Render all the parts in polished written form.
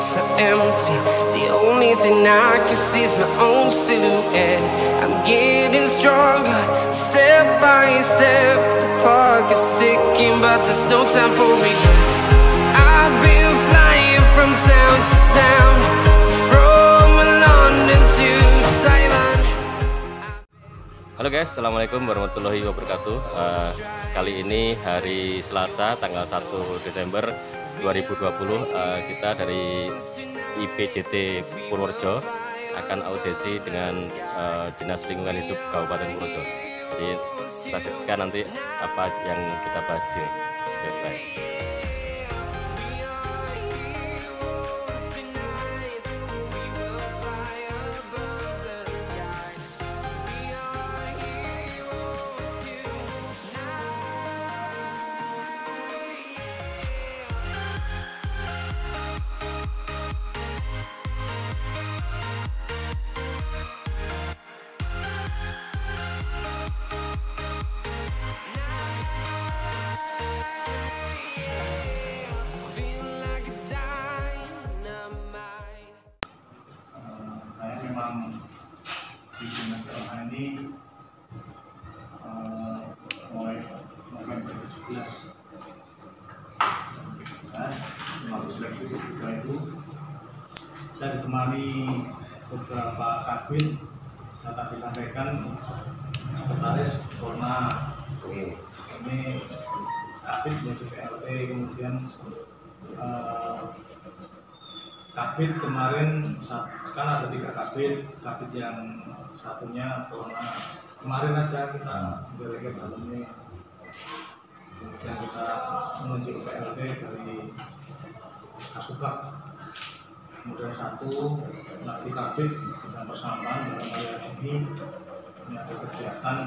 so empty. The only thing I can see is my own silhouette. I'm getting stronger, step by step. The clock is ticking, but there's no time for regrets. I've been flying from town to town, from London to Taiwan. Halo guys, assalamualaikum warahmatullahi wabarakatuh. Kali ini hari Selasa tanggal 1 Desember 2020, kita dari IPJT Purworejo akan audiensi dengan Dinas Lingkungan Hidup Kabupaten Purworejo. Jadi kita saksikan nanti apa yang kita bahas di sini. Oke, baik. Di Dinas LH ini mulai November 17 melalui seleksi setelah itu saya ditemani beberapa kabin. Saya tadi sampaikan sekretaris Korna ini kabin yaitu PLT, kemudian kabin kemarin kan ada 3 kabin yang satunya corona kemarin aja kita berikan dalamnya, kemudian kita menunjuk PLT dari Kasubag, kemudian satu lagi kabin yang persamaan dalam area ini ada kegiatan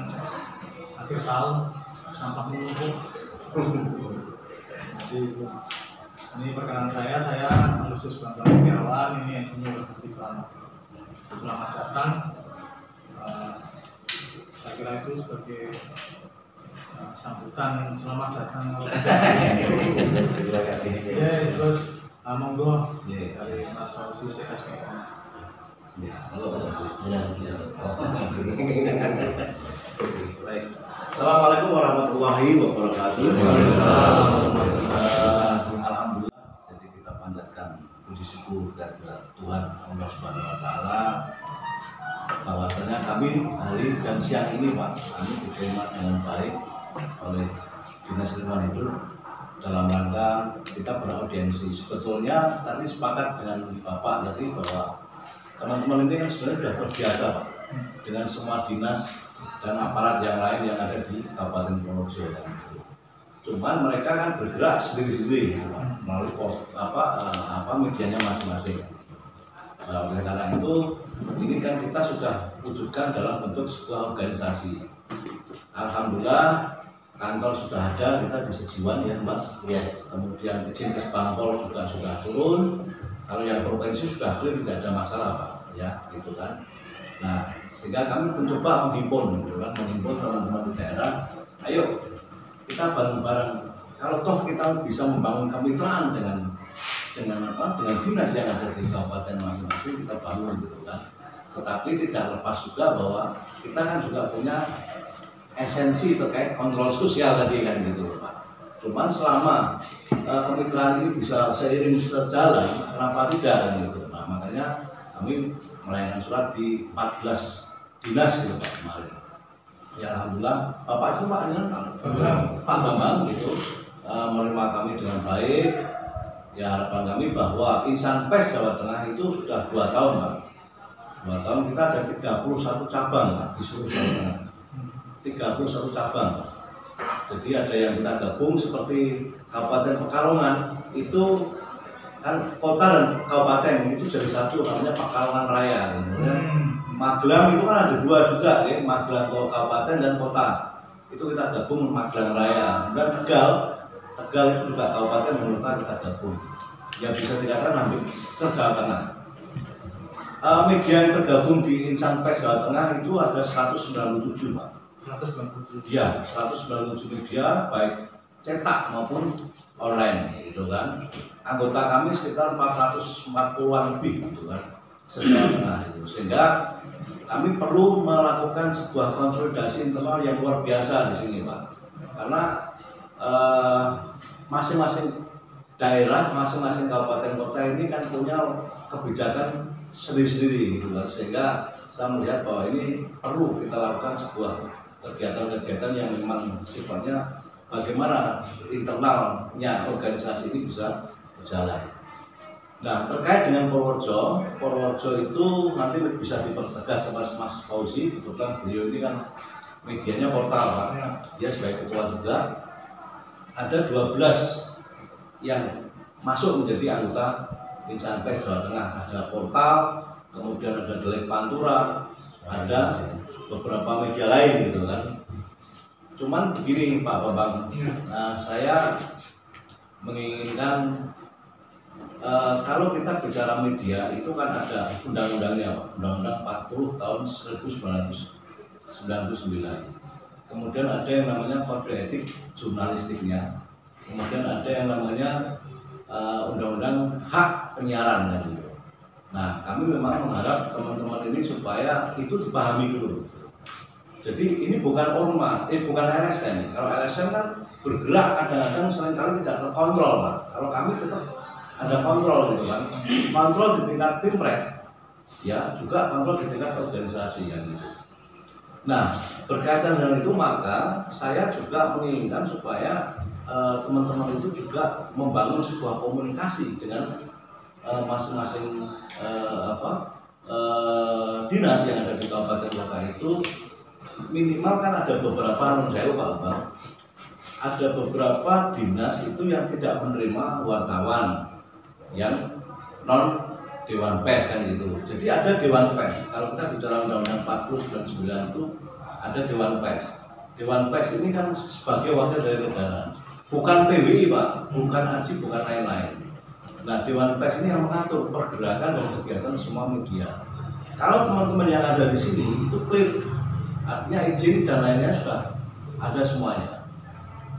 akhir tahun sampah menumpuk. Jadi ini perkenalan saya Alusius Bambang Setiawan, ini Insinyur Ketiban. Selamat datang. Saya kira itu sebagai sambutan selamat datang. Terima kasih. Ya, terus monggo dari Mas Fauzi CSPM. Ya, halo. Baik. Assalamualaikum warahmatullahi wabarakatuh. Alhamdulillah, jadi kita panjatkan puji syukur kepada Tuhan Allah Subhanahu Wa Taala bahwasanya kami hari dan siang ini Pak, kami diterima dengan baik oleh Dinas Lingkungan Hidup dalam rangka kita beraudiensi. Sebetulnya tadi sepakat dengan Bapak tadi bahwa teman-teman ini kan sebenarnya sudah terbiasa Pak dengan semua dinas dan aparat yang lain yang ada di Kabupaten Purworejo. Cuman mereka kan bergerak sendiri-sendiri melalui medianya masing-masing. Oleh karena itu, ini kan kita sudah wujudkan dalam bentuk sebuah organisasi. Alhamdulillah, kantor sudah ada, kita di Sejiwan ya Mas. Ya. Kemudian izin Kesbangpol juga sudah turun. Kalau yang provinsi sudah clear, tidak ada masalah Pak. Ya, gitu kan. Nah, sehingga kami mencoba menghimpun teman-teman di daerah. Ayo kita bareng-bareng. Kalau toh kita bisa membangun kemitraan dengan dinas yang ada di kabupaten masing-masing, kita bangun gitu kan. Tetapi tidak lepas juga bahwa kita kan juga punya esensi terkait kontrol sosial tadi kan gitu Pak. Cuman selama kemitraan ini bisa seiring sejalan, kenapa tidak kan gitu. Nah, makanya kami melayangkan surat di 14 dinas gitu Pak kemarin. Ya Alhamdulillah, Bapak itu Pak Bambang gitu menerima kami dengan baik. Ya harapan kami bahwa Insan Pes Jawa Tengah itu sudah 2 tahun Pak. 2 tahun kita ada 31 cabang Pak, di seluruh Jawa Tengah. 31 cabang. Jadi ada yang kita gabung seperti Kabupaten Pekalongan itu kan kota dan kabupaten itu jadi satu, namanya Pekalongan Raya. Magelang itu kan ada 2 juga ya, Magelang Kabupaten dan kota. Itu kita gabung Magelang Raya. Dan Tegal itu juga kabupaten dan kota kita gabung. Yang bisa dikatakan hampir Jawa Tengah. Media yang tergabung di Insan Pes Jawa Tengah itu ada 197 Pak. 197. Ya, 197 media baik cetak maupun online gitu kan. Anggota kami sekitar 440-an lebih gitu kan, sejawa tengah itu. Sehingga kami perlu melakukan sebuah konsolidasi internal yang luar biasa di sini Pak. Karena masing-masing daerah, masing-masing kabupaten kota ini kan punya kebijakan sendiri-sendiri gitu kan. Sehingga saya melihat bahwa ini perlu kita lakukan sebuah kegiatan-kegiatan yang memang sifatnya bagaimana internalnya organisasi ini bisa berjalan. Nah, terkait dengan Purworejo itu nanti bisa dipertegas sama Mas Fauzi. Kebetulan beliau ini kan medianya portal Pak. Dia sebagai ketua juga. Ada 12 yang masuk menjadi anggota Insan Pers Jawa Tengah. Ada portal, kemudian ada Delik Pantura, ada beberapa media lain gitu kan. Cuman begini Pak Bambang, saya menginginkan kalau kita bicara media itu kan ada undang-undangnya Pak, Undang-Undang 40 tahun 1999. Kemudian ada yang namanya kode etik jurnalistiknya. Kemudian ada yang namanya undang-undang hak penyiaran gitu. Nah, kami memang mengharap teman-teman ini supaya itu dipahami dulu. Jadi ini bukan ormas, bukan LSM. Kalau LSM kan bergerak kadang-kadang seringkali tidak terkontrol Pak. Kalau kami tetap ada kontrol gitu kan. Kontrol di tingkat Pimret, ya juga kontrol di tingkat organisasi kan gitu. Nah, berkaitan dengan itu maka saya juga menginginkan supaya teman-teman itu juga membangun sebuah komunikasi dengan masing-masing dinas yang ada di kabupaten kota itu. Minimal kan ada beberapa ada beberapa dinas itu yang tidak menerima wartawan yang non Dewan Pers kan gitu. Jadi ada Dewan Pers. Kalau kita bicara Undang-Undang 40 itu ada Dewan Pers. Dewan Pers ini kan sebagai wakil dari negara, bukan PWI Pak, bukan AJI, bukan lain-lain. Nah, Dewan Pers ini yang mengatur pergerakan dan kegiatan semua media. Kalau teman-teman yang ada di sini itu clear, artinya izin dan lainnya sudah ada semuanya.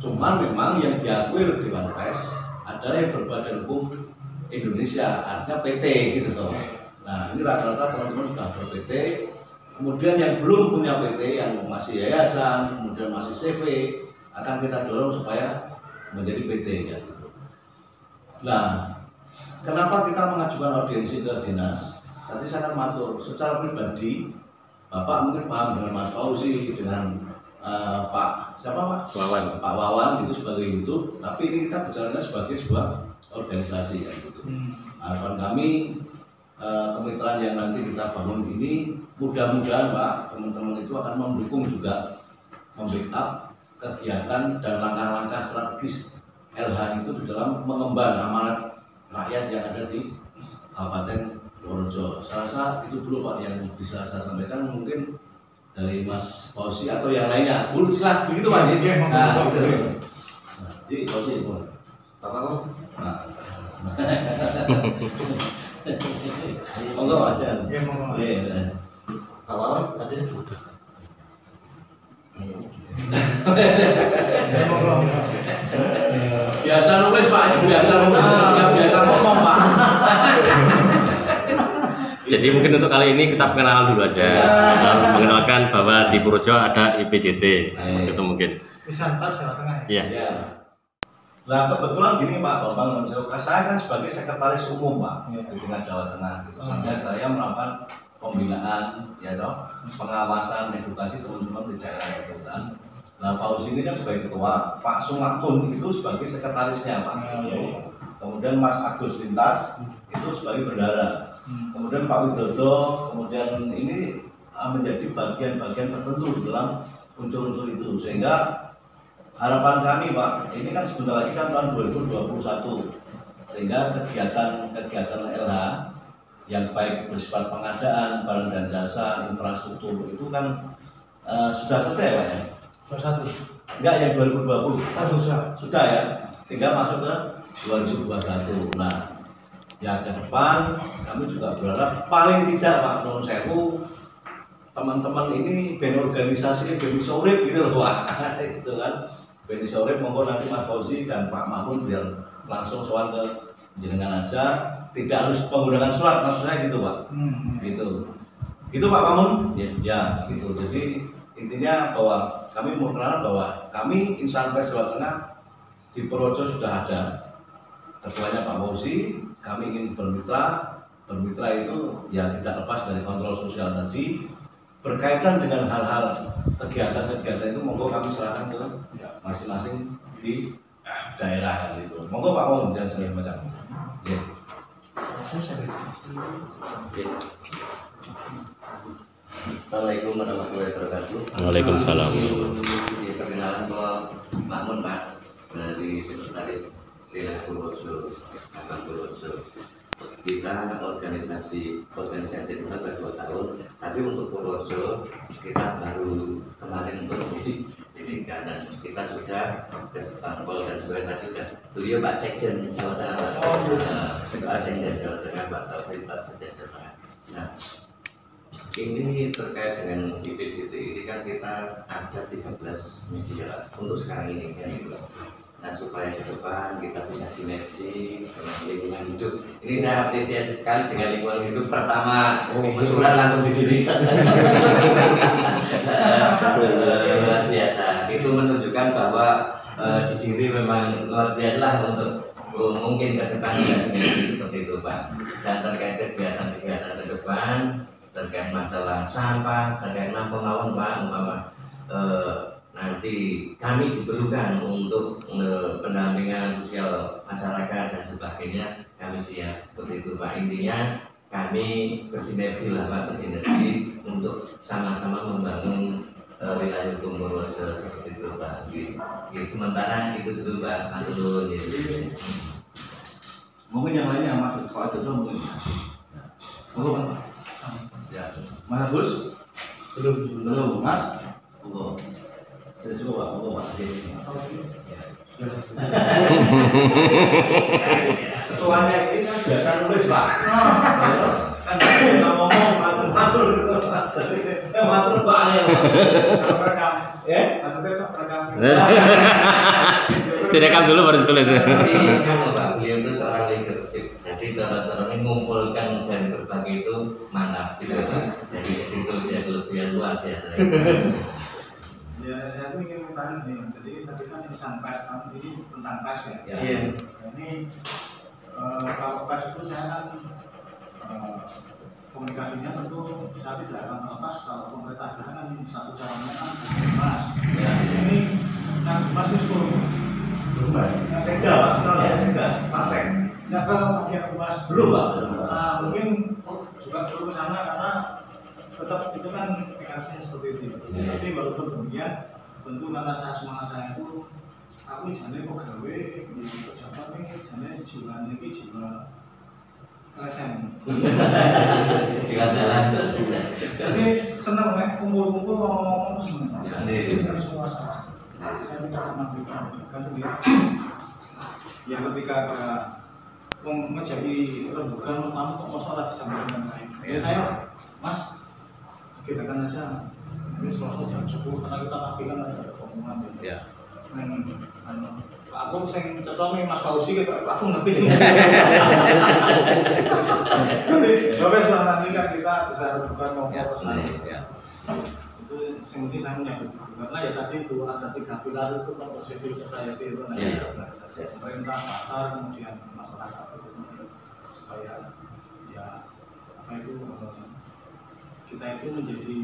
Cuma memang yang diakui oleh Dewan Pers adalah yang berbadan hukum Indonesia, artinya PT gitu loh. Nah, ini rata-rata teman-teman sudah ber-PT. Kemudian yang belum punya PT, yang masih yayasan, kemudian masih CV, akan kita dorong supaya menjadi PT ya gitu. Nah, kenapa kita mengajukan audiensi ke dinas? Tadi saya akan matur secara pribadi, Bapak mungkin paham dengan Mas Fauzi, dengan Pak siapa Pak? Wawan. Pak Wawan gitu sebagai YouTube, tapi ini kita bicaranya sebagai sebuah organisasi ya gitu. Harapan kami kemitraan yang nanti kita bangun ini mudah-mudahan Pak, teman-teman itu akan mendukung juga, membackup kegiatan dan langkah-langkah strategis LH itu di dalam mengemban amanat rakyat yang ada di Kabupaten Purworejo. Saya rasa itu dulu Pak yang bisa saya sampaikan, mungkin dari Mas Fauzi atau yang lainnya. Bu, silakan begitu Pak. Nah, gitu. Jadi Fauzi itu. Bapak kok? Nah. Monggo Mas. Iya, monggo. Iya. Awal tadi. Biasa nulis Pak, biasa nulis, nggak biasa ngomong Pak. Jadi mungkin untuk kali ini kita perkenalan dulu aja, mengenalkan bahwa di Purworejo ada IPJT, seperti itu mungkin. Insan Pers Jawa Tengah ya? Iya. Nah kebetulan gini Pak Bambang, saya kan sebagai sekretaris umum Pak di tingkat Jawa Tengah, gitu. Sehingga saya melakukan pembinaan, ya toh, pengawasan, edukasi teman-teman di daerah itu kan. Nah Fauzi ini kan sebagai ketua, Pak Sumakmun itu sebagai sekretarisnya Pak. Kemudian Mas Agus Lintas itu sebagai bendahara. Kemudian Pak Widodo, kemudian ini menjadi bagian-bagian tertentu dalam unsur-unsur itu. Sehingga harapan kami Pak, ini kan sebentar lagi kan tahun 2021. Sehingga kegiatan LH yang baik bersifat pengadaan, barang dan jasa, infrastruktur itu kan sudah selesai Pak ya? 21? Enggak, yang 2020. Sudah ya, tinggal masuk ke 2021. Nah, ya ke depan kami juga berharap paling tidak Pak Nun Sewu teman-teman ini ben organisasi demi solid gitu loh Pak. Itu kan Beni sore monggo nanti Mas Fauzi dan Pak Mahmud biar langsung soal ke jenengan aja, tidak harus menggunakan surat, maksud saya gitu Pak. Gitu Pak Mahmud. Ya gitu. Jadi intinya bahwa kami mau kenal bahwa kami insan pers Jawa Tengah di Purworejo sudah ada ketuanya Pak Fauzi. Kami ingin bermitra itu ya tidak lepas dari kontrol sosial tadi. Berkaitan dengan hal-hal kegiatan-kegiatan itu monggo kami serahkan ke masing-masing di daerah gitu. Monggo Pak Om dan saya macam. Ya. Assalamualaikum warahmatullahi wabarakatuh. Waalaikumsalam. Perkenalan Pak Mahmud Pak dari Sekretaris Dinas Purworejo, Cabang Purworejo. Kita organisasi kita baru 2 tahun, tapi untuk Purworejo kita baru kemarin berdiri dan kita sudah ke Sepangpol dan juga tadi sudah beliau Pak Sekjen Jawa Tengah, Pak Sekjen Jawa Tengah, Pak Taufik, Pak Sekjen Jawa Tengah. Nah, ini terkait dengan IPCT ini kan kita ada 13 media untuk sekarang ini kan gitu. Nah, supaya ke depan kita bisa sinergi dengan lingkungan hidup. Ini saya apresiasi sekali dengan lingkungan hidup. Pertama, usulan langsung di sini. Luar biasa. Itu menunjukkan bahwa di sini memang luar biasa lah untuk mungkin ke depan juga sinergi seperti itu Pak. Dan terkait kegiatan-kegiatan ke depan, terkait masalah sampah, terkait pengawasan Pak, umpama nanti kami diperlukan untuk pendampingan sosial masyarakat dan sebagainya, kami siap seperti itu Pak. Intinya kami bersinergi lah Pak, bersinergi untuk sama-sama membangun wilayah hukum Purworejo seperti itu Pak. Sementara itu dulu Pak, matur. Mungkin yang lainnya Mas Pak Jodoh mungkin. Monggo Pak. Ya, Mas Agus? Belum, Mas? Monggo. Sudah cukup Pak, monggo Pak. Ketuanya ini kan biasa nulis Pak. Kan bisa ngomong matur matur Pak ya. Ya, maksudnya rekam. Direkam dulu baru ditulis. Kan Pak, beliau itu seorang leadership. Jadi cara-caranya mengumpulkan dari berbagai itu mantap gitu Pak. Jadi itu dia kelebihan luar biasa. Ya, saya tuh ingin bertanya nih, jadi tadi kan insan pers, ini tentang pers ya. Iya. Ini kalau pers itu saya kan komunikasinya tentu saya tidak akan terlepas kalau pemerintah kan satu caranya kan Mas. Ya. Ini kan Mas itu Mas. Sekda Pak, ya Sekda. Pak Sek. Ya ke bagian Mas Belum Pak. Nah, mungkin juga perlu ke sana karena tetap itu kan mekanisme seperti itu. Tapi walaupun demikian, tentu karena saya semangat saya itu, aku jane kok gawe di pejabat nih, jane jiwa ini jiwa LSM. Jalan-jalan. Jadi senang nih kumpul-kumpul ngomong-ngomong senang. Ya. Semua saja. Saya tidak pernah kan sendiri. Ya ketika ada ngejadi rembukan kamu kok masalah disambung dengan baik. Ya saya, Mas, kita kan aja ini selesai jam 10 karena kita tapi kan ada omongan Ya. Aku sing cetok nih Mas Fauzi gitu, aku ngerti. Ya wes lah nanti kan kita bisa bukan ngomong ke sana. Ya. Itu yang penting saya menyambut karena ya tadi itu ada 3 pilar itu kan civil society itu pemerintah, pasar, kemudian masyarakat itu supaya ya apa itu kita itu menjadi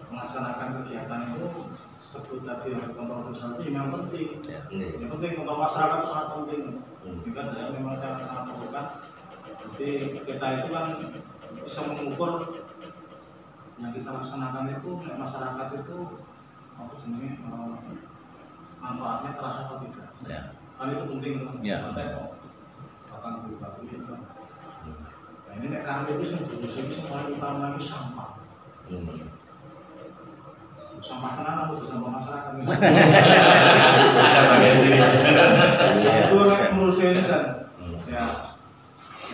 melaksanakan kegiatan itu sebut tadi yang kontrol sosial itu yang penting. Yang penting untuk masyarakat itu sangat penting. Jika saya memang sangat perlukan. Jadi kita itu kan bisa mengukur yang kita laksanakan itu masyarakat itu apa jenisnya manfaatnya terasa atau tidak. Ya. Kan itu penting. Ya. Akan berubah itu. Nah ini kami itu semuanya utama itu sampah. Sampah tenan aku bersama masyarakat. Itu kan ngurusin ya.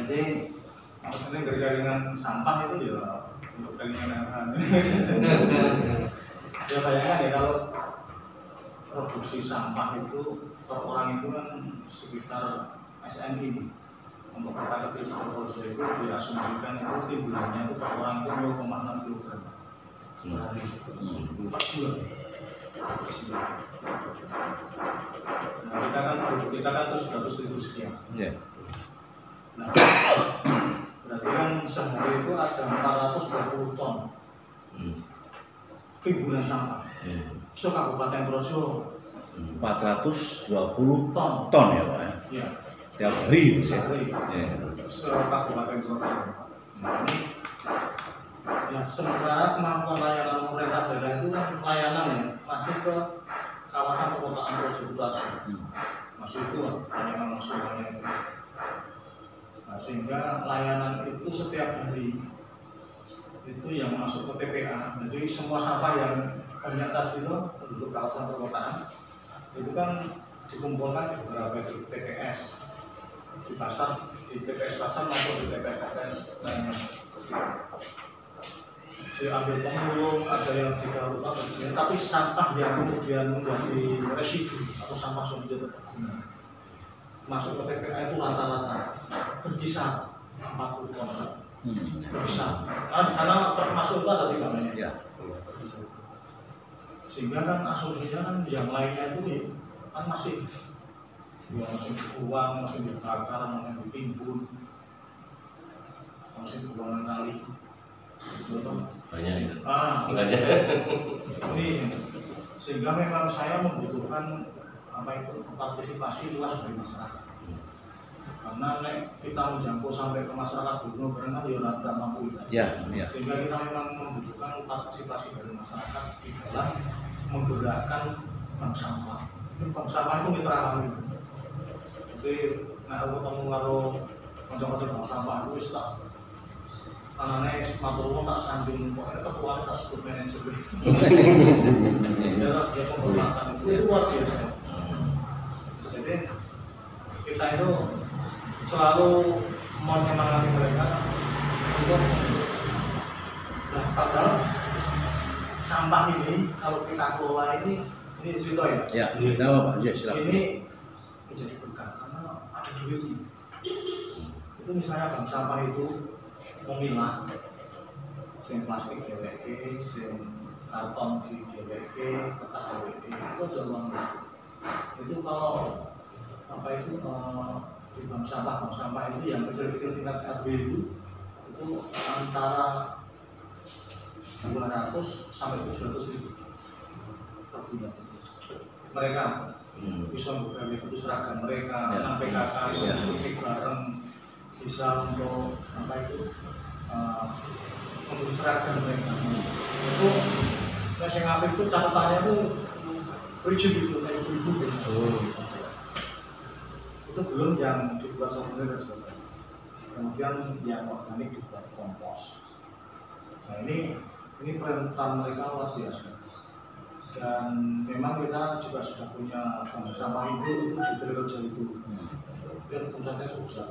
Jadi maksudnya jaringan sampah itu ya untuk jaringan ya bayangkan ya kalau produksi sampah itu per orang itu kan sekitar SNI untuk kota kecil Sidoarjo itu diasumsikan itu timbulannya itu per orang itu 0,6 kg per hari per bulan. Nah, kita kan terus 100.000 sekian. Nah, berarti kan sehari itu ada 420 ton timbulan sampah. So Kabupaten Projo 420 ton ya Pak ya? Iya. Tiap hari? Sehari. Ya. Se-Kabupaten Projo. Nah, ini ya sementara kemampuan layanan pemerintah daerah itu kan layanan ya masih ke kawasan perkotaan Projo saja. Masih itu layanan masalahnya itu. Nah, sehingga layanan itu setiap hari itu yang masuk ke TPA. Jadi semua sampah yang banyak tadi itu penduduk kawasan perkotaan itu kan dikumpulkan di beberapa TPS di pasar, di TPS pasar maupun di TPS lainnya. Diambil pemulung, ada yang digaruk atau sebagainya, tapi sampah yang kemudian menjadi residu atau sampah sudah terguna masuk ke TPA itu rata-rata berkisar 40 ton. Berkisar. Karena di sana termasuk itu ada 3 banyak. Ya. Sehingga kan asumsinya kan yang lainnya itu kan masih dibuang, masih dibakar, masih ditimbun, masih dibuangan kali. Banyak itu. Banyak. Ini sehingga memang saya membutuhkan partisipasi luas dari masyarakat. Karena kita menjangkau sampai ke masyarakat Gunung Berenang ya tidak mampu. Ya. Sehingga kita memang membutuhkan partisipasi dari masyarakat di dalam menggerakkan bank sampah. Bank sampah itu mitra kami. Jadi, aku ketemu karo kanca-kanca bank sampah itu wis tak anane matur tak sanding pokoknya ketua tak sebut manajer. Dia penghormatan itu luar biasa. Jadi kita itu selalu menyemangati mereka untuk padahal sampah ini kalau kita kelola ini cerita ya. Ya, kenapa Pak? Ya, silakan. Ini menjadi berkah karena ada duitnya. Itu misalnya bank sampah itu memilah, sing plastik DWK, sing karton di DWK, kertas DWK, itu ada uang. Itu kalau di bank sampah itu yang kecil-kecil tingkat RW itu antara 200 sampai 700 ribu per bulan. Mereka bisa berbagi itu seragam mereka, anak PKK musik bareng, bisa untuk untuk seragam mereka. Itu yang apik itu catatannya itu rigid gitu, kayak ibu-ibu gitu. Itu belum yang dibuat souvenir dan sebagainya. Kemudian yang organik dibuat kompos. Nah ini perintah mereka luar biasa. Dan memang kita juga sudah punya bank sampah itu di Trilojo itu. Dan pusatnya susah.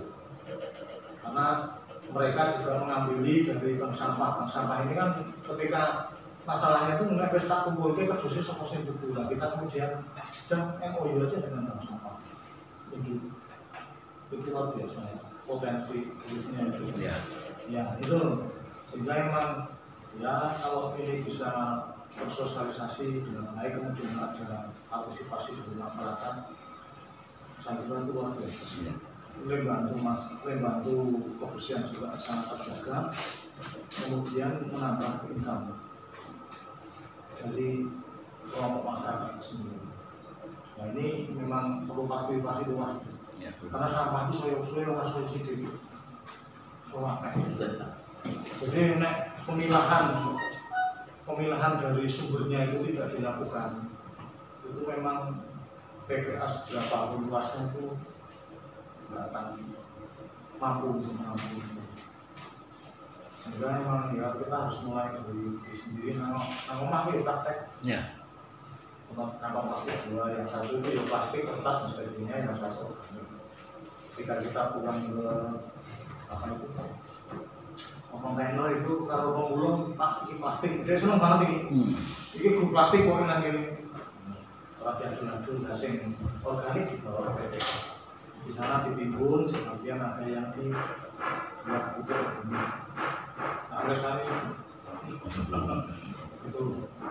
Karena mereka juga mengambil dari bank sampah. Bank sampah ini kan ketika masalahnya itu nggak bisa kumpul ke khusus sokosnya buku. Nah, kita kemudian dan MOU aja dengan bank sampah. Itu luar biasa ya. Potensi duitnya itu. Ya itu sehingga memang ya kalau ini bisa bersosialisasi dengan baik kemudian ada partisipasi dari masyarakat, saya kira itu luar biasa. Membantu kebersihan juga sangat terjaga, kemudian menambah income dari kelompok masyarakat sendiri. Nah ini memang perlu partisipasi luas. Karena sampah itu soyo-soyo masuk sidik. Jadi pemilahan dari sumbernya itu tidak dilakukan. Itu memang PPA seberapa luasnya itu tidak akan mampu untuk mengampuni itu. Sehingga memang ya kita harus mulai dari diri sendiri. Nama itu praktek. Kantong plastik 2, yang satu itu ya plastik, kertas dan sebagainya, yang satu ketika kita pulang ke kontainer itu kalau pemulung pak ini plastik, dia seneng banget ini grup plastik kok nanti ora diadu-adu sing organik dibawa ke PPK. Di sana ditimbun, sebagian ada yang di buat putih bumi. Nah, oleh saya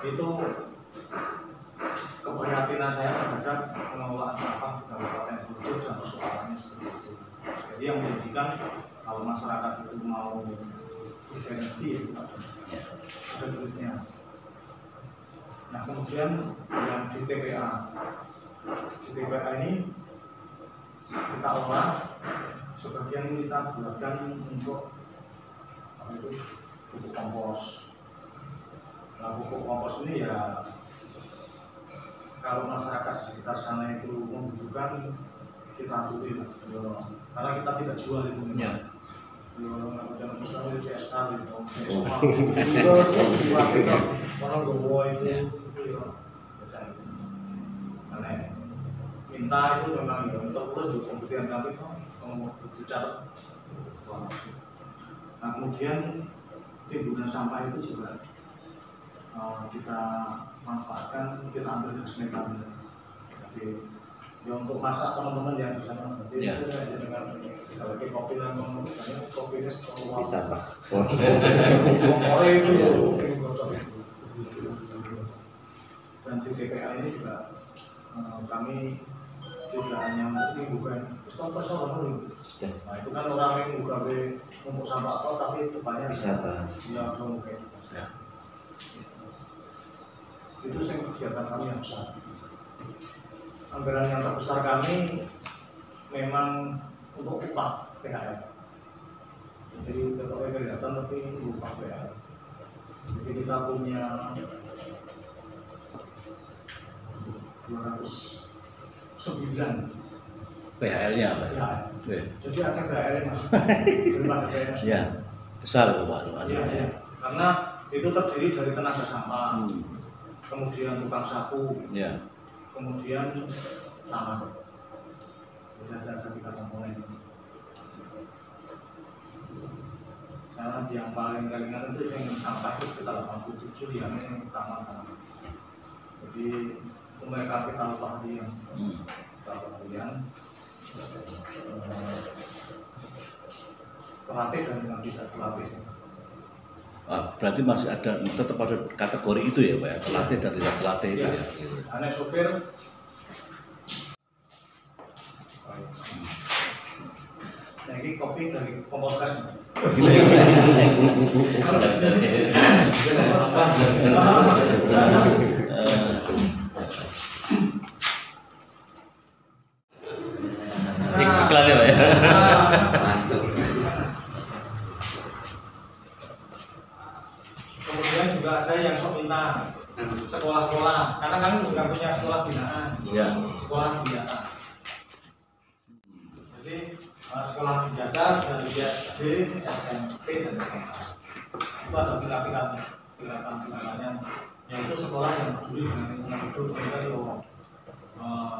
itu keprihatinan saya terhadap pengelolaan sampah di Kabupaten Bogor dan persoalannya seperti itu. Jadi yang menjadikan kalau masyarakat itu mau disenanti ada duitnya. Nah kemudian yang di TPA ini kita olah, sebagian kita buatkan untuk pupuk kompos. Nah pupuk kompos ini ya kalau masyarakat di sekitar sana itu membutuhkan, kita aturin, karena kita tidak jual itu. Ya. Dalam misalnya di PSK gitu, semua orang gowo itu biasa. Karena minta itu memang ya untuk terus juga kemudian kami mau bicara. Nah kemudian timbunan sampah itu juga kita manfaatkan, kita ambil kesemetannya. Jadi ya untuk masak teman-teman yang di sana, berarti itu dengan kalau kita kopi dan teman-teman, kopinya bisa pak. Boleh itu dan di TPA ini juga kami tidak hanya bukan personal. Nah itu kan orang yang buka untuk sampah atau tapi depannya wisata. Ya belum kayak itu kegiatan kami yang besar. Anggaran yang terbesar kami memang untuk upah PHL. Jadi kalau kegiatan tapi upah PHL. Jadi kita punya 209 PHL-nya apa? Ya. Jadi ada PHL-nya mas. Belum ada PHL. Ya, besar Pak. Iya. Karena itu terdiri dari tenaga sampah, kemudian tukang sapu, kemudian taman. Jadi ada 3 komponen. Saya yang paling ringan itu yang sampah itu sekitar 87 yang taman. Jadi mereka kita pahami yang terlatih dan yang tidak terlatih. Berarti masih ada, tetap ada kategori itu ya Pak ya, terlatih dan tidak terlatih itu ya. Anak sopir. Nah ini kopi dari kompokas. Iklan ya Pak ya. Kemudian juga ada yang sok minta sekolah-sekolah, karena kami juga punya sekolah binaan, sekolah binaan. Jadi sekolah binaan dari SD, SMP dan SMA itu ada pilaran-pilarannya, yaitu sekolah yang peduli dengan lingkungan hidup. Kita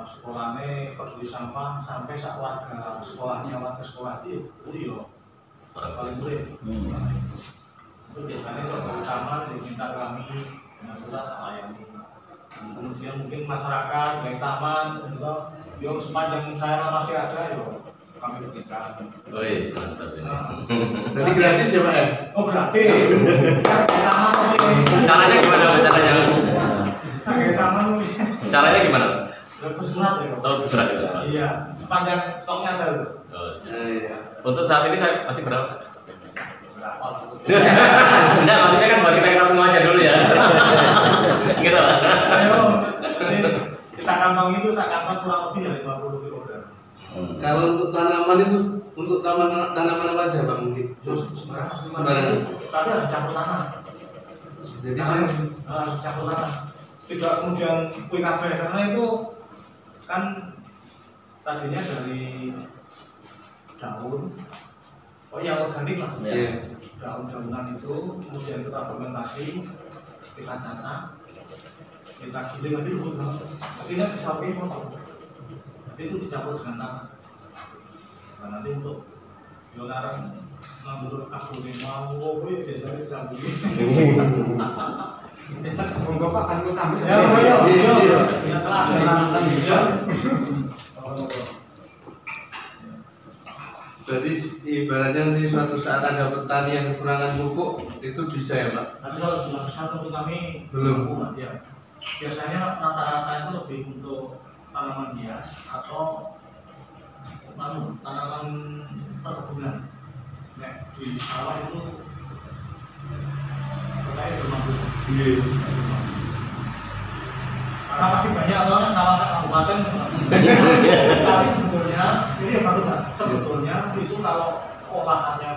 sekolahnya peduli sampah sampai sak warga sekolahnya, warga sekolah itu paling sulit. Itu biasanya contoh utama diminta kami dengan surat melayani. Kemudian mungkin masyarakat dari taman juga, yo sepanjang saya masih ada yo kami berbicara. Oh iya, mantap ini. Berarti gratis ya Pak ya? Oh gratis. Caranya gimana caranya? Taman. Caranya gimana? Bersurat ya. Oh bersurat. Iya, sepanjang stoknya ada. Oh iya. Untuk saat ini saya masih berapa? Enggak, maksudnya kan buat kita semua aja dulu ya. Gitu lah. Ayo, kita kantong itu saya kantong kurang lebih ya 50 kg. Kalau untuk tanaman itu, untuk tanaman apa aja Pak mungkin? Sembarangan. Tapi harus campur tanah. Jadi harus campur tanah. Tidak kemudian kuih kabeh, karena itu kan tadinya dari daun. Oh yang organik lah, daun-daunan itu kemudian kita fermentasi, kita cacah, kita giling nanti lembut banget. Nanti kan disamping potong, nanti itu dicampur dengan tanah. Nah nanti untuk donaran nganggur aku mau, biasanya disambungin. monggo Pak anu sambil. Ya, ya salah jalan bisa. Jadi ibaratnya nih suatu saat ada petani yang kekurangan pupuk itu bisa ya Pak? Tapi kalau sudah besar untuk kami Belum. Ya. Biasanya rata-rata itu lebih untuk tanaman hias atau tanaman perkebunan. Nah, di sawah itu katanya bermampu. Iya. Karena pasti banyak orang sawah kabupaten. Tapi sebetulnya ini yang baru Pak. Sebetulnya itu kalau olahannya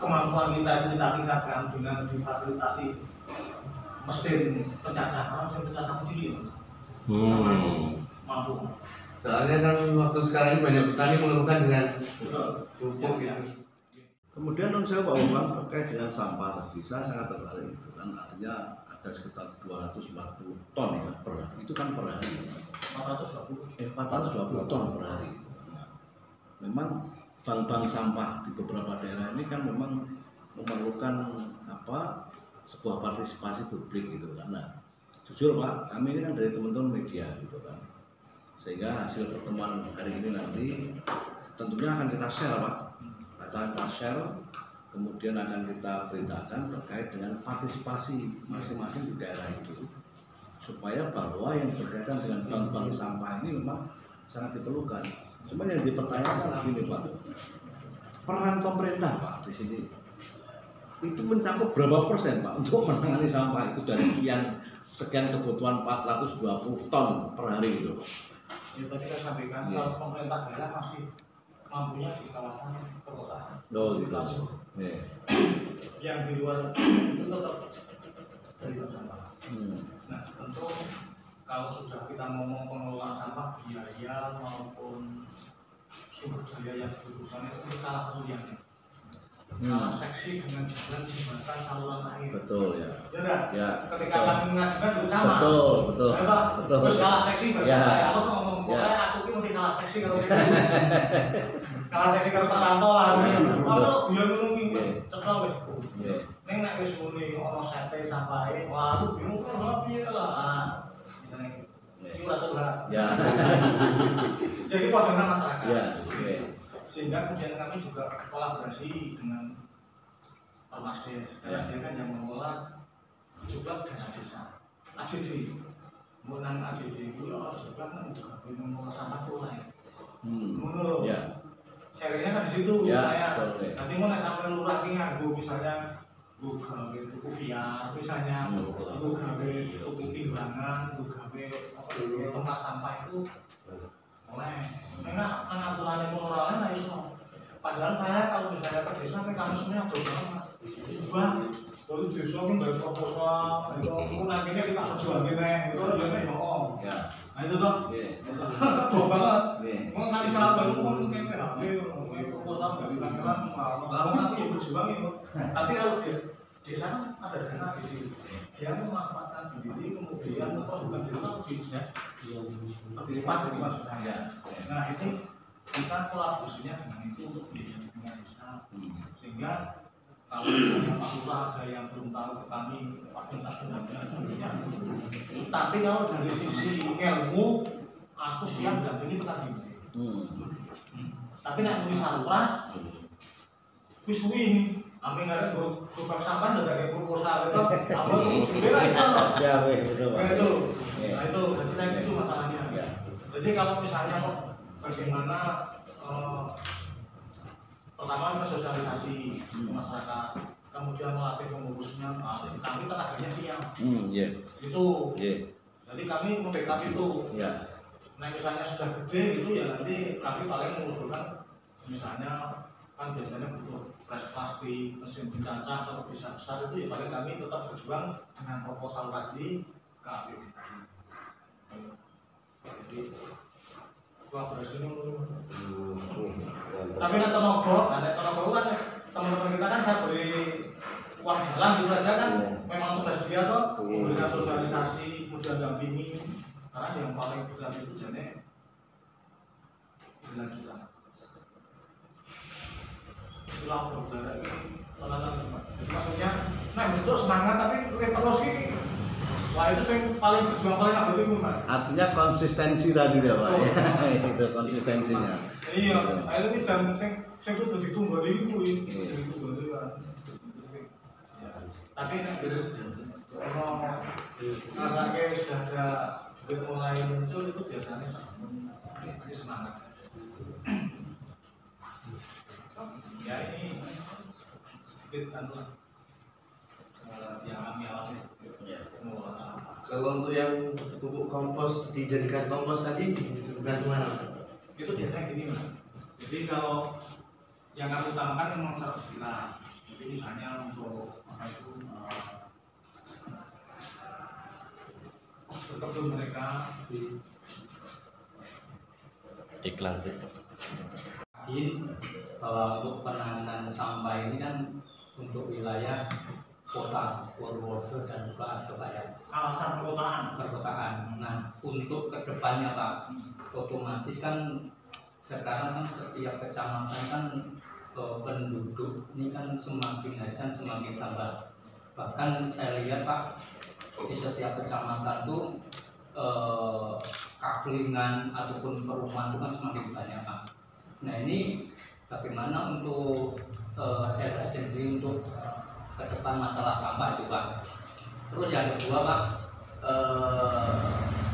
kemampuan kita itu kita tingkatkan dengan difasilitasi mesin pencacah kecil mampu. Soalnya kan waktu sekarang ini banyak petani mengeluhkan dengan pupuk Ya. gitu. Kemudian non saya Pak Bambang terkait dengan sampah tadi, saya sangat tertarik itu kan, artinya ada sekitar 240 ton ya per hari. Itu kan per hari. 420 ton per hari. Nah, memang bank-bank sampah di beberapa daerah ini kan memang memerlukan sebuah partisipasi publik gitu kan. Nah, jujur Pak, kami ini kan dari teman-teman media gitu kan. Sehingga hasil pertemuan hari ini nanti tentunya akan kita share Pak. Kita share, kemudian akan kita beritakan terkait dengan partisipasi masing-masing di daerah itu, supaya bahwa yang berkaitan dengan bank-bank sampah ini memang sangat diperlukan. Cuma yang dipertanyakan begini Pak, peran pemerintah Pak di sini itu mencakup berapa persen Pak untuk menangani sampah itu dari sekian kebutuhan 420 ton per hari itu? Ya, tadi saya sampaikan kalau pemerintah daerah masih mampunya di kawasan perkotaan. Oh gitu. Yeah. Yang di luar itu tetap dari bank sampah. Nah, tentu kalau sudah kita ngomong pengelolaan sampah biaya maupun sumber daya yang dibutuhkan itu kalah kemudian. Kalah seksi dengan jembatan saluran air. Betul ya. Ya enggak? Ya. Ketika kami mengajukan juga sama. Betul. Ya, Pak? Betul. Terus kalah seksi bahasa Ya. saya. Aku ngomong pokoknya aku ini mesti kalah seksi kalau gitu. Kalah seksi kalau terlampau lah. Kalau guyon ngono ki cetha wis. Ning nek wis muni ana sate sampai wah aku bingung kok piye lah. Misalnya iki ora coba. Ya. Jadi pada masyarakat. Ya. Oke. Sehingga kemudian kami juga kolaborasi dengan Permasdes karena dia kan yang mengelola juga dana desa ADD. Menang ADD itu juga kan juga mengelola sampah tunai. Menurut serinya kan di situ kayak nanti mau sampai lurah ki nganggo misalnya nggo gawe tuku VR misalnya nggo gawe tuku timbangan nggo gawe tempat sampah itu oleh karena aturannya moralnya nggak iso. Padahal saya kalau misalnya ke desa mekanismenya ada banget Mas. Ubah dari desa ini dari proposal itu nantinya kita perjuangin itu udah bohong. Nah itu toh jauh banget. Mau nggak bisa baru mungkin PHP proposal dari tangan lalu nanti ya berjuang itu. Tapi kalau di desa kan ada dana di dia memanfaatkan sendiri kemudian bukan desa lebih cepat dari maksudnya. Nah itu kita kolaborasinya dengan itu untuk dengan desa sehingga kalau misalnya Pak Lurah ada yang belum tahu ke kami Pak Bintang benar-benar sebenarnya tapi kalau dari sisi ilmu aku siap dampingi itu tadi tapi nek nulis saluras wis suwi kami nggak ada grup sampah udah kayak proposal itu abang sudah bisa Siap betul. nah itu jadi saya itu masalahnya jadi kalau misalnya kok bagaimana pertama kita sosialisasi ke masyarakat kemudian melatih pengurusnya kami tenaganya siap itu jadi kami membackup itu nah misalnya sudah gede itu ya nanti kami paling mengusulkan misalnya kan biasanya butuh plastik, mesin pencacah kalau bisa besar itu ya paling kami tetap berjuang dengan proposal tadi ke APBD. Jadi kolaborasi ini tapi kan Tonogo kan teman-teman kita kan saya beri uang jalan gitu aja kan memang tugas dia toh memberikan sosialisasi kemudian dampingi karena yang paling berat itu jadi berlanjutan istilah berdarah ini maksudnya nah bentuk semangat tapi terus ini Wah itu yang paling berjuang paling abot itu mas. Artinya konsistensi tadi ya Pak. Itu konsistensinya. Iya, itu ini jam yang kudu ditunggu ini kuwi. Ditunggu itu kan. Tapi nek wis ono rasane sudah ada duit mulai muncul itu biasanya masih semangat. Ya ini sedikit anu yang kami alami. Kalau untuk yang pupuk kompos dijadikan kompos tadi bukan kemana? Itu biasanya gini mas. Jadi kalau yang kami utamakan memang 100 kilo. Jadi misalnya untuk apa itu kebun mereka iklan sih. Bahwa untuk penanganan sampah ini kan untuk wilayah kota Purworejo dan juga Surabaya kawasan perkotaan. Nah untuk kedepannya Pak, otomatis kan sekarang kan setiap kecamatan kan penduduk ini kan semakin hari kan semakin tambah. Bahkan saya lihat Pak di setiap kecamatan tuh kaklingan ataupun perumahan itu kan semakin banyak Pak. Nah ini bagaimana untuk daerah sendiri untuk ke depan masalah sampah itu Pak. Terus yang kedua Pak,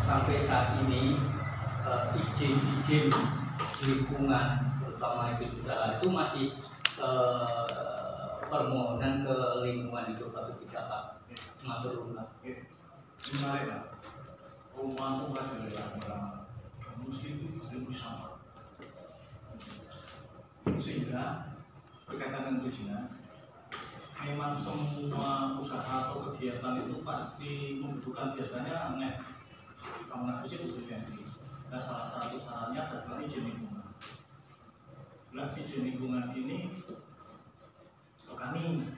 sampai saat ini izin lingkungan terutama itu masih permohonan ke lingkungan hidup atau tidak Pak? Matur nuwun Pak. Menarik mas. Rumah itu masih lelah mesti lebih sama. Sehingga berkaitan dengan perizinan, memang semua usaha atau kegiatan itu pasti membutuhkan biasanya bangunan fisik untuk ganti. Nah salah satu syaratnya adalah izin lingkungan. Nah izin lingkungan ini kami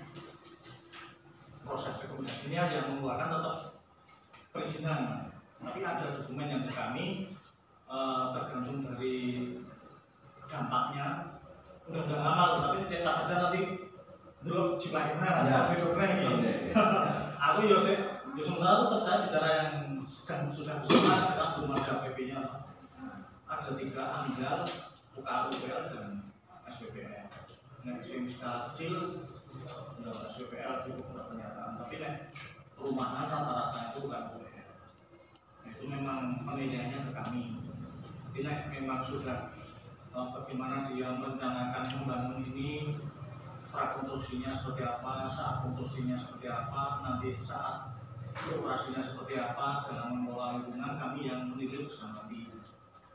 proses rekomendasinya yang mengeluarkan tetap perizinan, tapi ada dokumen yang ke kami tergantung dari dampaknya. Undang-undang amal, tapi cetak aja nanti dulu jumlahnya ya. Aku ya sementara tetap saya bicara yang sudah bersama, kita belum ada PP-nya. Ada 3 amdal, UKUPL dan SPPL. Nah, yang skala kecil, SPPL cukup sudah pernyataan, tapi perumahan rata-rata itu bukan UPL. Itu memang penilaiannya ke kami. Jadi memang sudah bagaimana dia merencanakan membangun ini, prakonstruksinya seperti apa, saat konstruksinya seperti apa, nanti saat operasinya seperti apa, dalam mengelola lingkungan kami yang menilai bersama tim.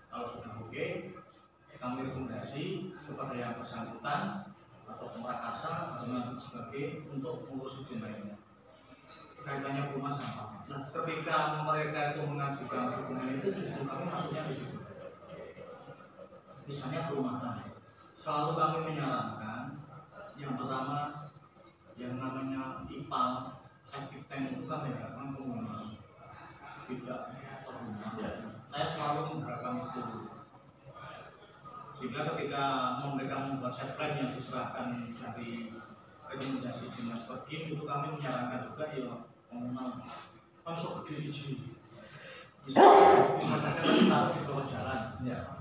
Kalau sudah oke, kami rekomendasi kepada yang bersangkutan atau Pemrakasa dengan sebagai untuk mengurus izin lainnya. Kaitannya perumahan sampah. Nah, ketika mereka itu mengajukan dokumen itu, justru kami masuknya di situ. Misalnya perumahan, selalu kami menyarankan yang pertama yang namanya IPAL, septic tank itu kan ya kan komunal, tidak perumahan. Saya selalu mengharapkan itu, sehingga ketika mereka membuat setplan yang diserahkan dari rekomendasi dinas perkim itu kami menyarankan juga ya komunal, masuk ke diri bisa saja kan taruh di bawah jalan. Ya.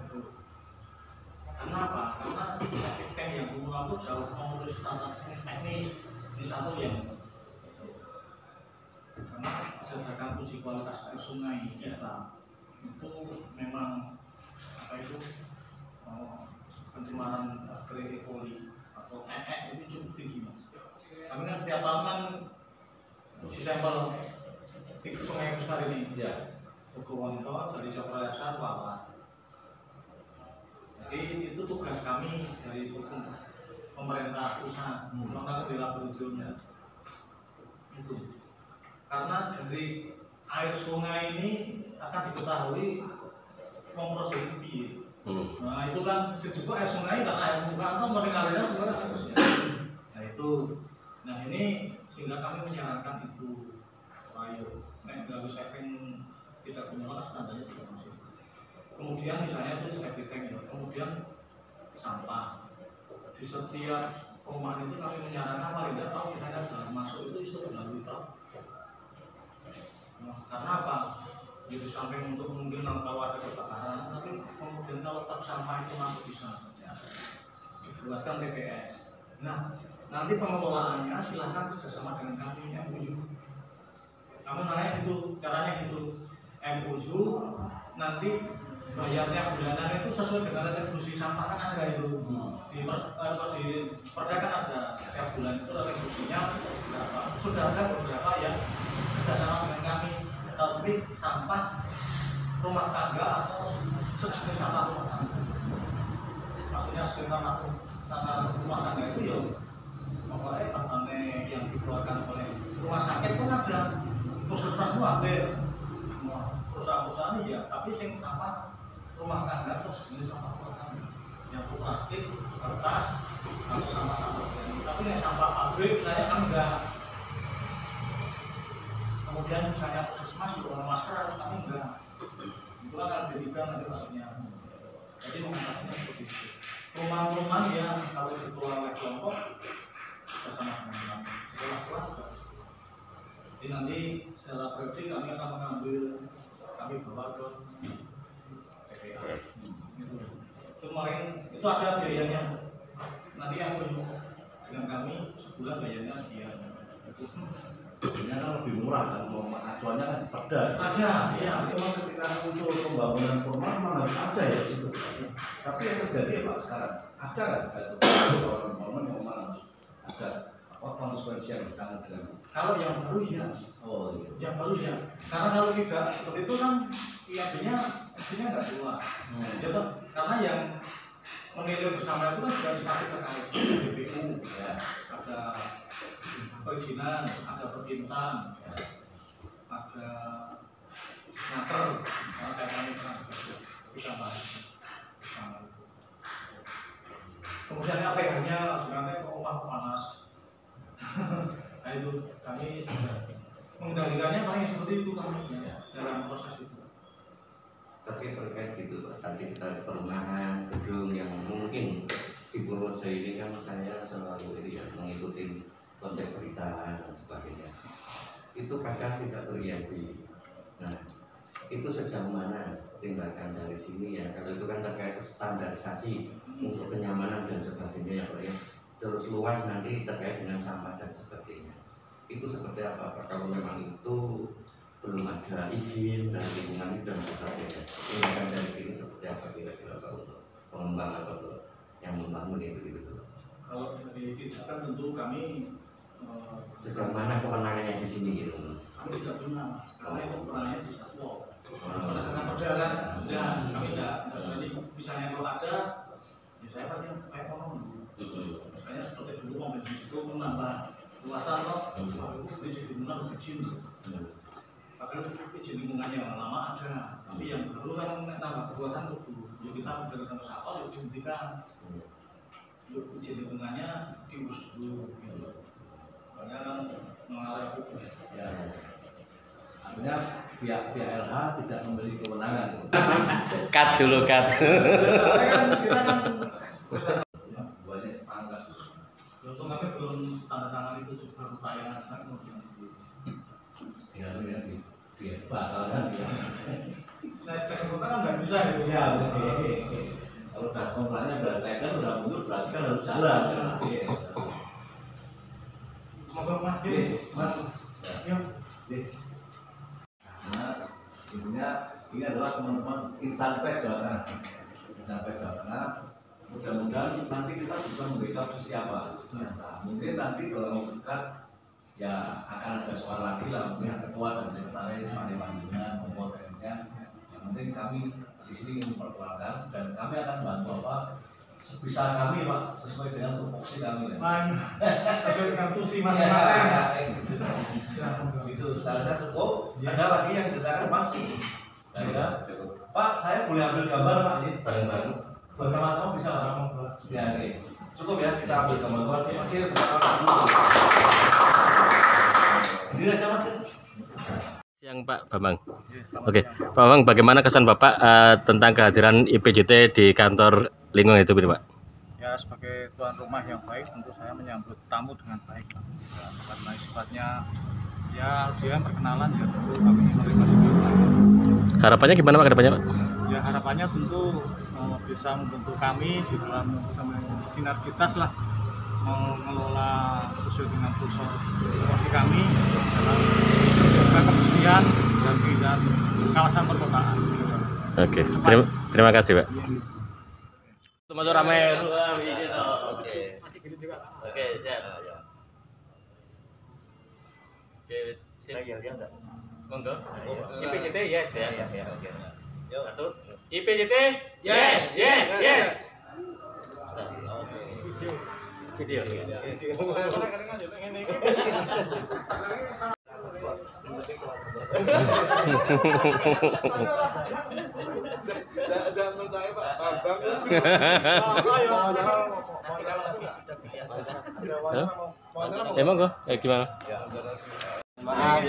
Karena apa? Karena septic tank yang komunal itu jauh mengurus standar teknis di satu yang karena berdasarkan uji kualitas air sungai kita itu memang apa itu pencemaran bakteri E. coli atau itu cukup tinggi mas. Kami kan setiap tahun kan uji sampel di sungai besar ini ya Purworejo, dari Jakarta, Wawa. Jadi itu tugas kami dari pemerintah pusat melakukan di laboratoriumnya itu karena dari air sungai ini akan diketahui memproses piye. Nah itu kan sejujurnya air sungai karena air bukan atau mendengarnya sebenarnya harusnya. Nah itu, nah ini sehingga kami menyarankan itu ayo nggak bisa tidak punya standarnya tidak masih. Kemudian misalnya itu septic tank, kemudian sampah di setiap perumahan itu kami menyarankan paling tidak tahu misalnya jalan masuk itu melalui truk. Nah, di samping untuk mungkin kalau ada kebakaran, tapi kemudian kalau truk sampah itu masuk bisa dibuatkan TPS. Nah, nanti pengelolaannya silahkan kerjasama dengan kami MUU. Kami caranya itu MUU, nanti bayarnya bulanan itu sesuai dengan retribusi sampah kan ada itu. Di perda kan ada setiap bulan itu retribusinya berapa. Sudah ada beberapa yang kerjasama dengan kami. Tapi sampah rumah tangga atau sejenis sampah rumah tangga, maksudnya sampah rumah tangga itu ya pokoknya pasalnya yang dikeluarkan oleh rumah sakit pun ada, puskesmas itu hampir perusahaan-perusahaan ya, tapi sing sampah rumah tangga atau sejenis sampah rumah tangga yang plastik, kertas, atau sampah-sampah tapi yang sampah pabrik saya kan enggak. Kemudian misalnya puskesmas juga masker, tapi enggak. Itu akan diberikan nanti maksudnya. Jadi mengatasinya seperti itu. Rumah-rumah yang kalau dikelola oleh kelompok bersama dengan sekolah-sekolah. Jadi nanti secara periodik kami akan mengambil, kami bawa ke PPA. Itu kemarin itu ada biayanya. Nanti aku dengan kami sebulan bayarnya sekian. Ini kan lebih murah kan, acuannya kan perda. Ada, ya. Memang ketika muncul pembangunan rumah memang harus ada ya itu. Tapi yang terjadi ya Pak sekarang ada kan pembangunan yang memang harus ada konsekuensi yang ditanggung dengan. Kalau yang baru ya. Oh iya. Yang baru ya. Karena kalau tidak seperti itu kan IAB-nya mestinya nggak keluar. Ya, karena yang menilai bersama itu kan sudah instansi terkait, JPU, ya. Ada perizinan, ada perpintan, ya. Ada snaker, kaitannya dengan kita bahas bersama. Kemudian akhirnya sebenarnya kok rumah panas. Nah itu kami sudah mengendalikannya paling seperti itu kami ya, dalam proses itu. Tapi terkait gitu Pak, tadi kita perumahan, gedung yang mungkin di Purworejo ini kan saya selalu mengikuti konteks berita dan sebagainya. Itu kadang tidak ber-IAB. Nah, itu sejauh mana tindakan dari sini ya? Kalau itu kan terkait standarisasi untuk kenyamanan dan sebagainya ya Pak ya. Terus luas nanti terkait dengan sampah dan sebagainya. Itu seperti apa Pak? Kalau memang itu belum ada izin dan lingkungan dan sebagainya, tindakan dari sini seperti apa kira-kira Pak untuk pengembangan atau yang membangun itu gitu? Kalau dari tindakan tentu kami sejauh mana kewenangannya di sini gitu? Kami tidak punya, karena itu perannya di Satpol. Dengan perjalanan, ya kami tidak. Jadi misalnya kalau ada, ya saya pasti kayak ngomong. Misalnya seperti dulu mobil itu menambah luasan loh, itu izin lingkungan izin. Padahal izin lingkungannya yang lama ada, tapi yang baru kan tambah kekuatan tubuh. Jadi kita berdasarkan Satpol, ya dihentikan. Izin lingkungannya diurus dulu. Karena kan mengarah hukum. Ya. Artinya pihak LH tidak memberi kewenangan. Cut dulu, cut. Kita kan banyak pangkas. untung kami belum tanda tangan itu juga upaya sekarang kemudian Ya batalkan ya. Nah setelah kontrak kan nggak bisa ya. Ya oke. Kalau udah kontraknya udah cairkan udah mundur berarti kan harus jalan. Semoga Mas Mas. Yuk. Mas, intinya ini adalah teman-teman insan pers Jawa Tengah. Insan pers Jawa Tengah. Mudah-mudahan nanti kita bisa memberikan posisi apa. Nah, mungkin nanti kalau dekat ya akan ada soal lagi lah, mungkin ketua dan sekretaris, panitiaan, kompotennya. Yang penting kami di sini ingin memperkenalkan dan kami akan bantu apa sebisa kami Pak, sesuai dengan tupoksi kami. Sesuai dengan tusi masing-masing. Itu saya cukup. Ada lagi yang ceritakan Mas? Saya, Pak, saya boleh ambil gambar Pak ini? Bareng-bareng. Bersama-sama bisa Pak? Ya, oke. Cukup ya, kita ambil gambar. Terima kasih. Ini aja Mas. Siang Pak Bambang. Oke, Pak Bambang, bagaimana kesan Bapak tentang kehadiran IPJT di kantor lingkungan itu, Pak? Ya sebagai tuan rumah yang baik tentu saya menyambut tamu dengan baik ya, karena sifatnya ya dia perkenalan ya tentu kami menerima Harapannya gimana Pak kedepannya Pak? Ya harapannya tentu bisa membantu kami di dalam sinergitas lah mengelola sesuai dengan fungsi kami dalam kebersihan dan kawasan perkotaan. Oke, terima kasih Pak. Masuk ramai. Oke, siap. Oke, siap. Monggo. IPJT yes ya. Oke. Satu. IPJT yes, yes, yes. Video. Emang kok? Gimana? Maaf.